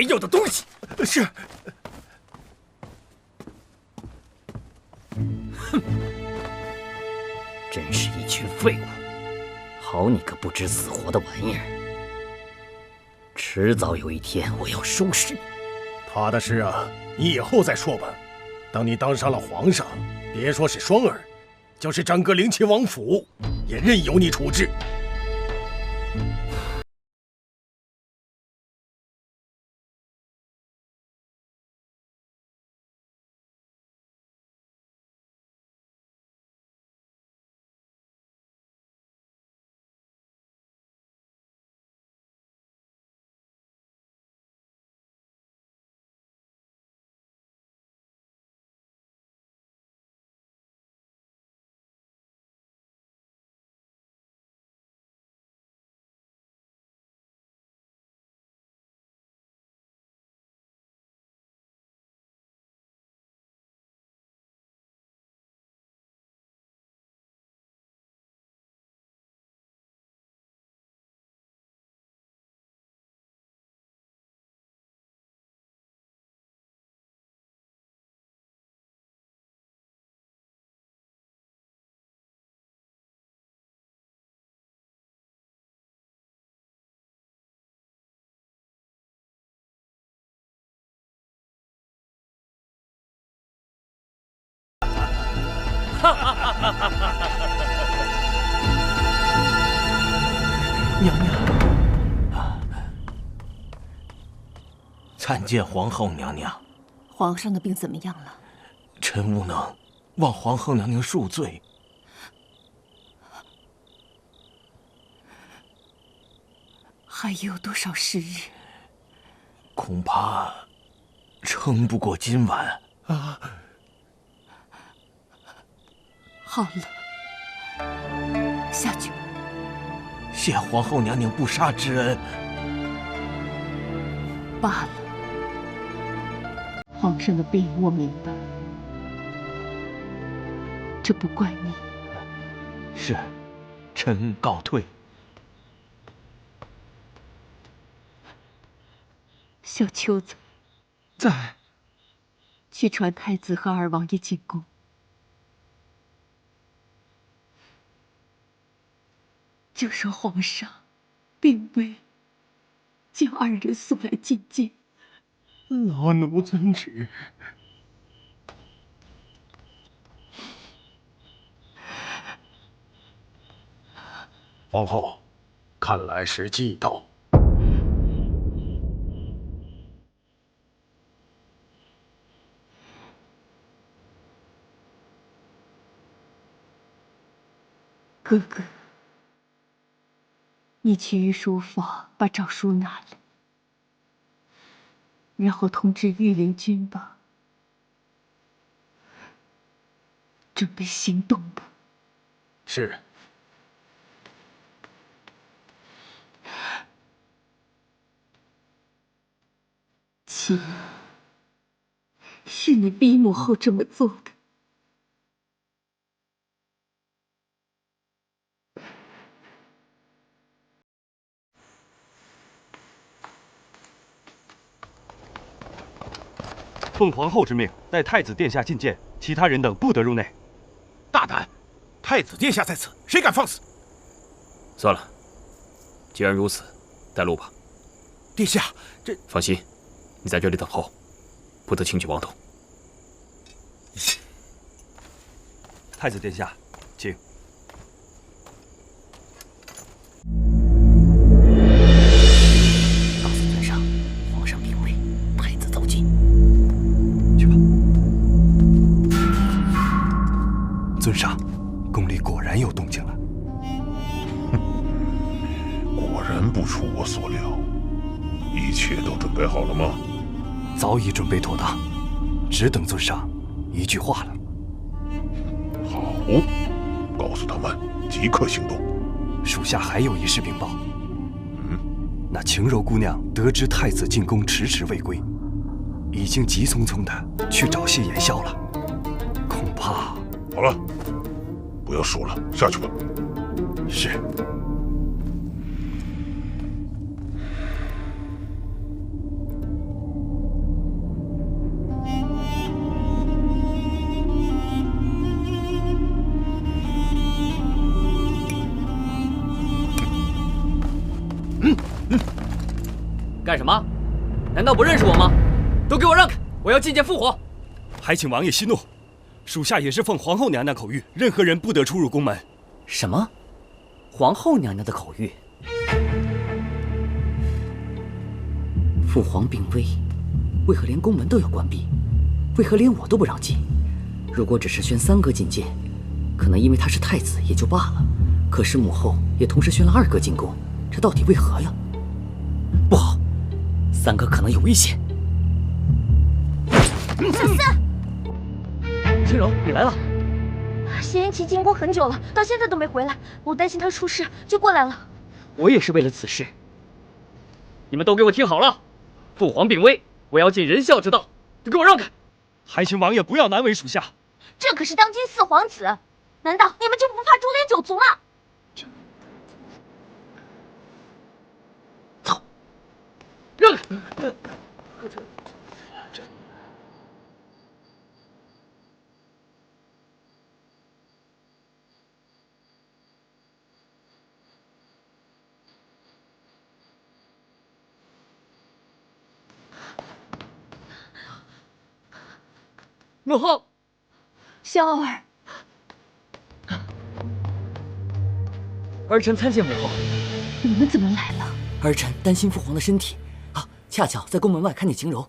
没用的东西。是。哼，真是一群废物！好你个不知死活的玩意儿！迟早有一天我要收拾你。他的事啊，你以后再说吧。等你当上了皇上，别说是双儿，就是整个灵齐王府，也任由你处置。娘娘，参见皇后娘娘。皇上的病怎么样了？臣无能，望皇后娘娘恕罪。还有多少时日？恐怕撑不过今晚啊。好了，下去吧。谢皇后娘娘不杀之恩。罢了，皇上的病我明白，这不怪你。是，臣告退。小秋子，在。去传太子和二王爷进宫。就说皇上并未将二人送来觐见。老奴遵旨。皇后，看来时机已到。哥哥，你去御书房把诏书拿来，然后通知御林军吧。准备行动吧。是。秦，是你逼母后这么做的。奉皇后之命，待太子殿下觐见，其他人等不得入内。大胆！太子殿下在此，谁敢放肆？算了，既然如此，带路吧。殿下，这……放心，你在这里等候，不得轻举妄动。太子殿下，请。告诉尊上，皇上病危，太子走近。尊上，宫里果然有动静了。果然不出我所料。一切都准备好了吗？早已准备妥当，只等尊上一句话了。好，告诉他们即刻行动。属下还有一事禀报。那晴柔姑娘得知太子进宫迟迟未归，已经急匆匆的去找谢言霄了。恐怕……好了，不要说了，下去吧。是。干什么？难道不认识我吗？都给我让开！我要觐见父皇。还请王爷息怒，属下也是奉皇后娘娘口谕，任何人不得出入宫门。什么？皇后娘娘的口谕？父皇病危，为何连宫门都要关闭？为何连我都不让进？如果只是宣三哥觐见，可能因为他是太子也就罢了。可是母后也同时宣了二哥进宫，这到底为何呀？不好，三哥可能有危险。小四，青柔，你来了。谢云奇进宫很久了，到现在都没回来，我担心他出事，就过来了。我也是为了此事。你们都给我听好了，父皇病危，我要尽仁孝之道，都给我让开！还请王爷不要难为属下。这可是当今四皇子，难道你们就不怕株连九族吗？走，让开！母后，萧儿，儿臣参见母后。你们怎么来了？儿臣担心父皇的身体啊，恰巧在宫门外看见晴柔，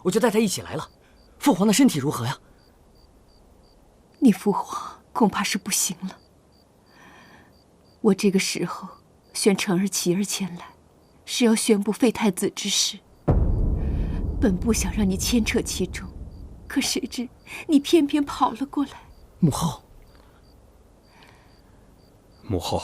我就带她一起来了。父皇的身体如何呀？你父皇恐怕是不行了。我这个时候宣承儿启儿前来，是要宣布废太子之事。本不想让你牵扯其中，可谁知你偏偏跑了过来。母后，母后。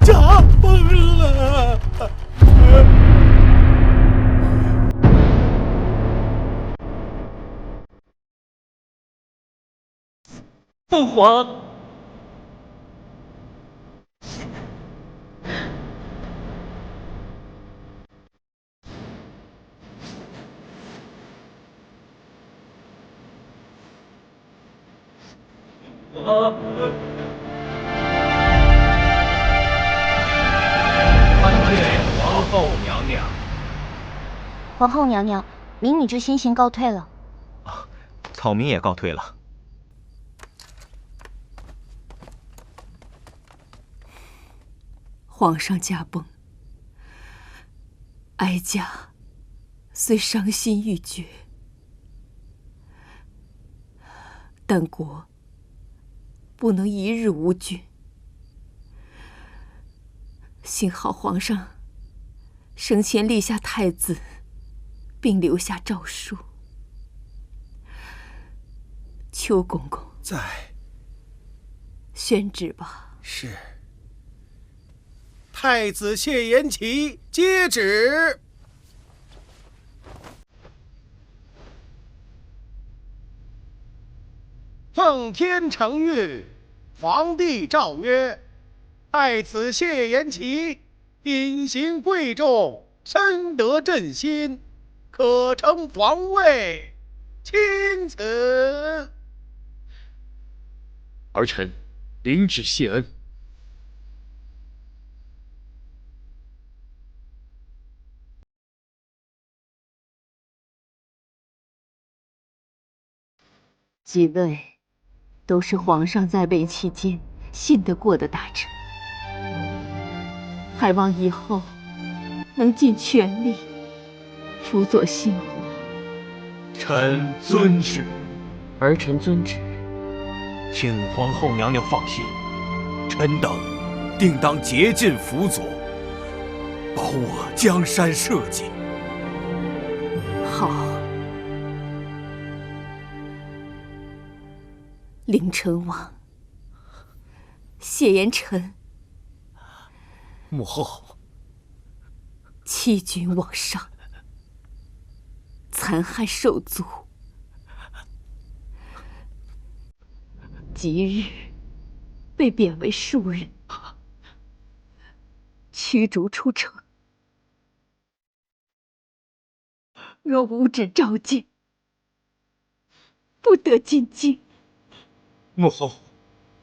驾崩了！父皇，皇后娘娘，皇后娘娘，民女就先行告退了。草民也告退了。皇上驾崩，哀家虽伤心欲绝，但国不能一日无君。幸好皇上生前立下太子，并留下诏书。邱公公，在。宣旨吧。是。太子谢延琪接旨。奉天承运，皇帝诏曰：太子谢延琪品行贵重，深得朕心，可承皇位，钦此。儿臣领旨谢恩。几位都是皇上在位期间信得过的大臣，还望以后能尽全力辅佐新皇。臣遵旨。儿臣遵旨。请皇后娘娘放心，臣等定当竭尽辅佐，保我江山社稷。好。凌晨王，谢延臣，母后，欺君罔上，残害手足，即日被贬为庶人，驱逐出城。若无旨召见，不得进京。母后，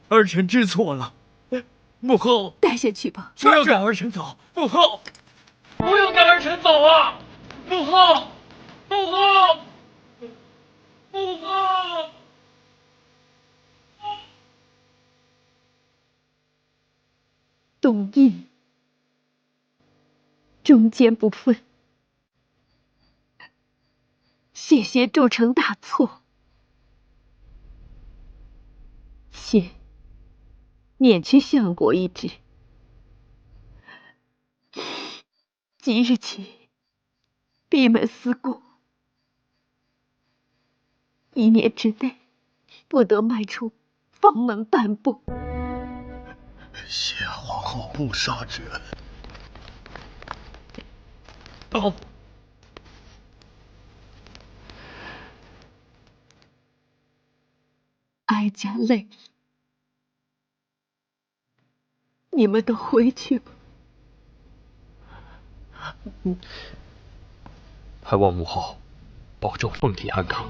儿臣知错了。母后，带下去吧。不要赶儿臣走。母后，不要赶儿臣走啊！母后，母后，母后。董印忠奸不分，谢贤铸成大错。谢免去相国一职，即日起闭门思过，1年之内不得迈出房门半步。谢皇后不杀之恩。到。哀家累了，你们都回去吧。还望母后保重凤体安康。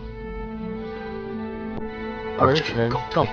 儿臣告退。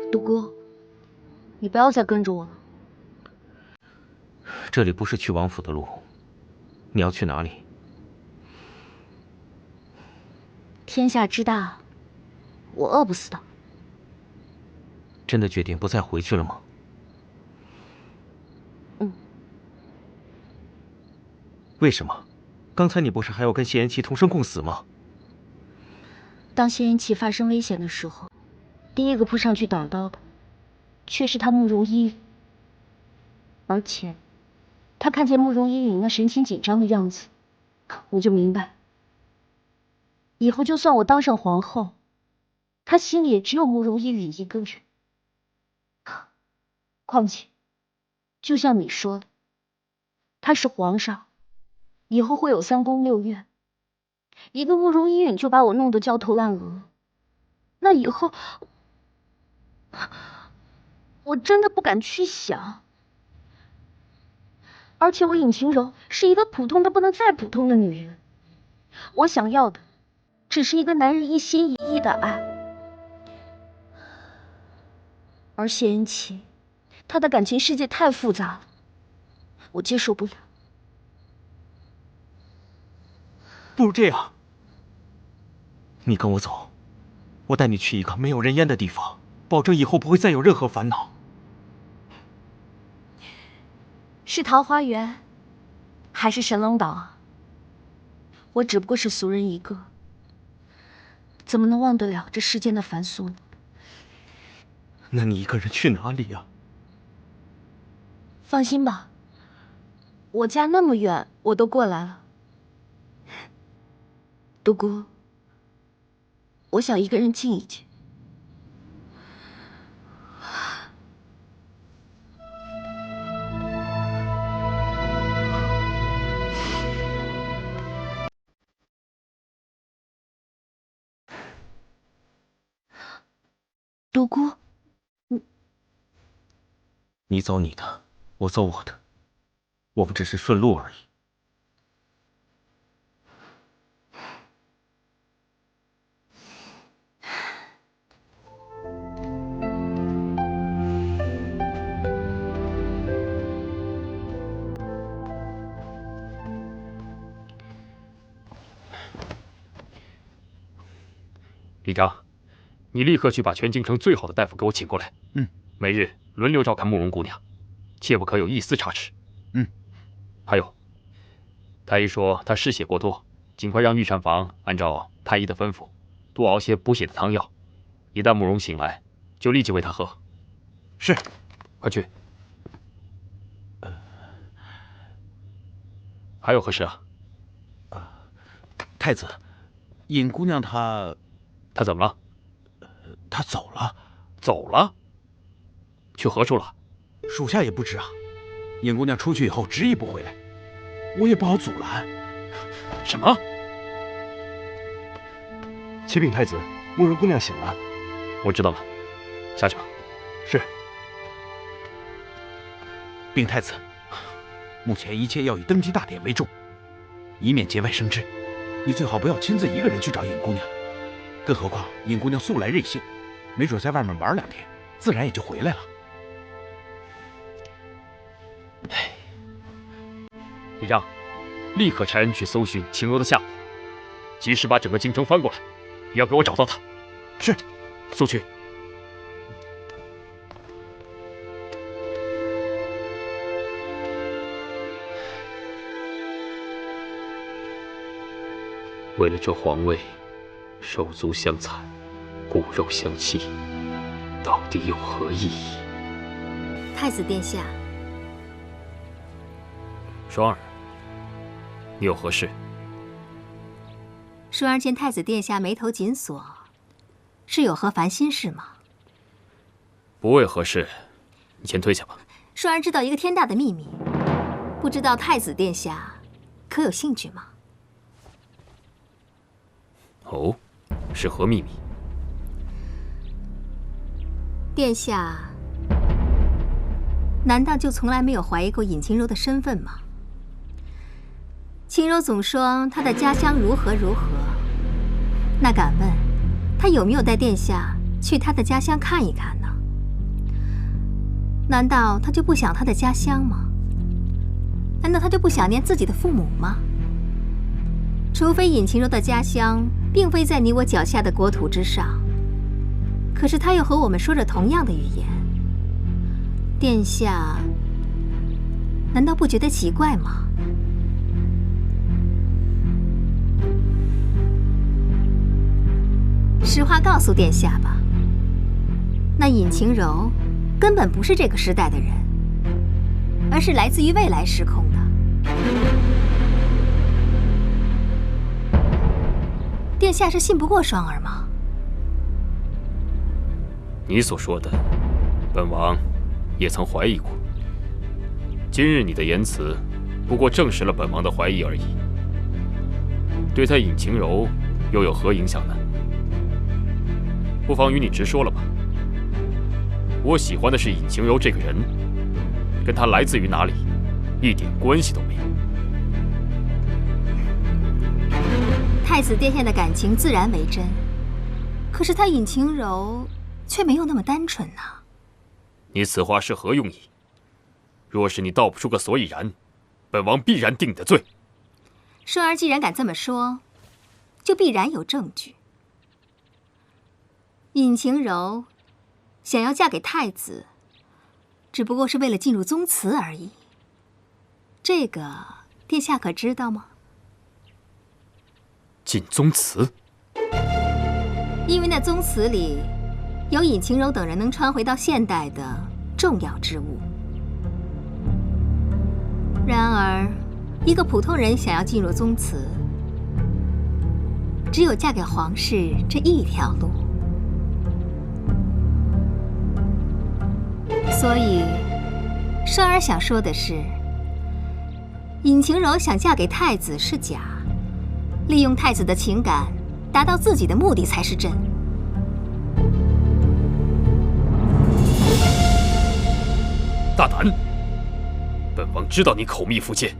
杜哥，你不要再跟着我了。这里不是去王府的路，你要去哪里？天下之大，我饿不死的。真的决定不再回去了吗？为什么？刚才你不是还要跟谢延琪同生共死吗？当谢延琪发生危险的时候，第一个扑上去挡刀的，却是他慕容依雨。而且，他看见慕容依雨那神情紧张的样子，我就明白，以后就算我当上皇后，他心里也只有慕容依雨一个人。况且，就像你说的，他是皇上，以后会有3宫6院，一个慕容依允就把我弄得焦头烂额，那以后我真的不敢去想。而且我尹晴柔是一个普通的不能再普通的女人，我想要的只是一个男人一心一意的爱。而谢恩琪，她的感情世界太复杂了，我接受不了。不如这样，你跟我走，我带你去一个没有人烟的地方，保证以后不会再有任何烦恼。是桃花源，还是神龙岛啊？我只不过是俗人一个，怎么能忘得了这世间的凡俗呢？那你一个人去哪里呀？放心吧，我家那么远，我都过来了。独孤，我想一个人静一静。独孤，你走你的，我走我的，我们只是顺路而已。李章，你立刻去把全京城最好的大夫给我请过来。每日轮流照看慕容姑娘，切不可有一丝差池。还有，太医说她失血过多，尽快让御膳房按照太医的吩咐，多熬些补血的汤药。一旦慕容醒来，就立即喂她喝。是，快去。还有何事啊？太子，尹姑娘她怎么了？她走了。走了？去何处了？属下也不知啊。尹姑娘出去以后执意不回来，我也不好阻拦。什么？启禀太子，慕容姑娘醒了。我知道了，下去吧。是。禀太子，目前一切要以登基大典为重，以免节外生枝。你最好不要亲自一个人去找尹姑娘，更何况尹姑娘素来任性，没准在外面玩2天，自然也就回来了。李章，立刻差人去搜寻晴柔的下落，及时把整个京城翻过来，也要给我找到她。是。速去。为了这皇位，手足相残，骨肉相弃，到底有何意义？太子殿下，双儿，你有何事？双儿见太子殿下眉头紧锁，是有何烦心事吗？不为何事，你先退下吧。双儿知道一个天大的秘密，不知道太子殿下可有兴趣吗？哦，是何秘密？殿下难道就从来没有怀疑过尹晴柔的身份吗？晴柔总说她的家乡如何如何，那敢问她有没有带殿下去她的家乡看一看呢？难道她就不想她的家乡吗？难道她就不想念自己的父母吗？除非尹晴柔的家乡并非在你我脚下的国土之上，可是她又和我们说着同样的语言，殿下难道不觉得奇怪吗？实话告诉殿下吧，那尹晴柔根本不是这个时代的人，而是来自于未来时空的。殿下是信不过双儿吗？你所说的，本王也曾怀疑过。今日你的言辞，不过证实了本王的怀疑而已。对他尹晴柔又有何影响呢？不妨与你直说了吧。我喜欢的是尹晴柔这个人，跟她来自于哪里，一点关系都没有。太子殿下的感情自然为真，可是他尹晴柔却没有那么单纯呐。你此话是何用意？若是你道不出个所以然，本王必然定你的罪。双儿既然敢这么说，就必然有证据。尹晴柔想要嫁给太子，只不过是为了进入宗祠而已。这个殿下可知道吗？进宗祠？因为那宗祠里有尹晴柔等人能穿回到现代的重要之物。然而，一个普通人想要进入宗祠，只有嫁给皇室这一条路。所以，双儿想说的是，尹晴柔想嫁给太子是假，利用太子的情感达到自己的目的才是真。大胆！本王知道你口蜜腹剑，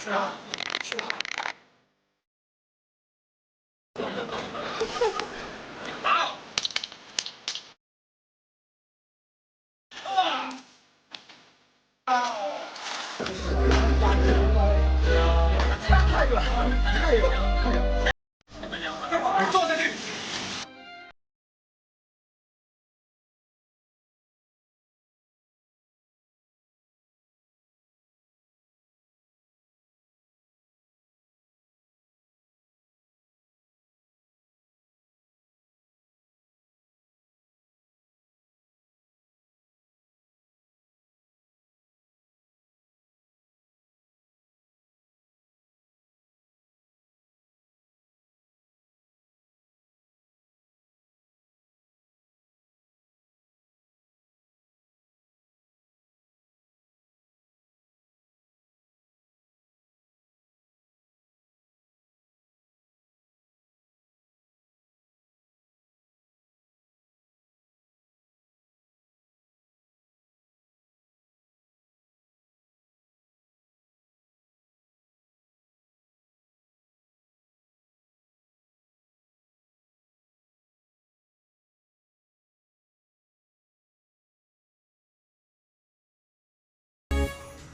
是啊，是啊。